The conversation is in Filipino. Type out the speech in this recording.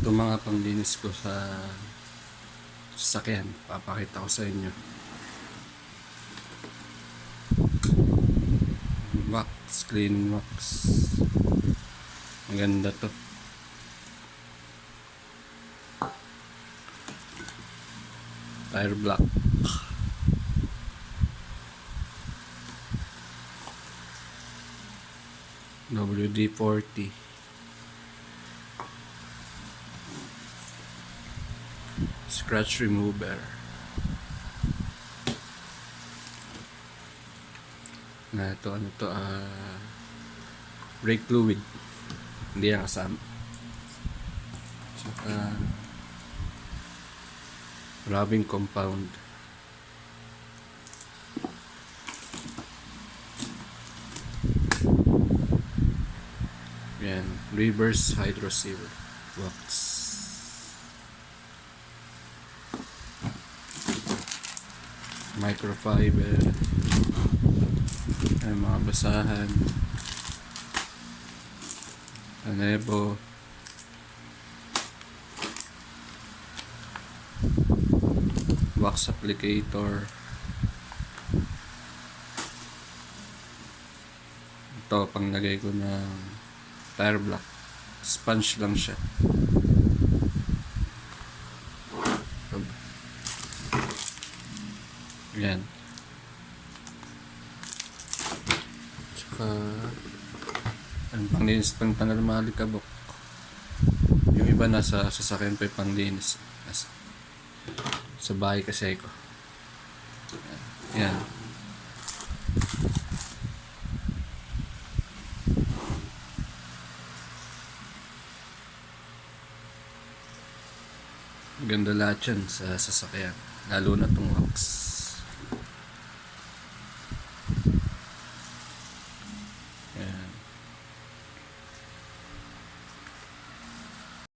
Ito mga panglinis ko sa sasakyan. Papakita ko sa inyo. Wax, clean wax. Maganda to. Tire block. WD-40. Scratch remover. Ito ano to, brake fluid. Hindi yan kasama. Saka rubbing compound. Yan, reverse hydro seal wax. Microfiber. Ay, mga basahan. Anebo. Wax applicator. Ito, panglagay ko ng tire block. Sponge lang siya. Yan. Tsaka ang panglinis pang tanggal mga alikabok. Yung iba nasa sasakyan pa yung panglinis. Sa bahay kasi ko. Yan. Ganda lahat yan sa sasakyan. Lalo na tong wax. Yan.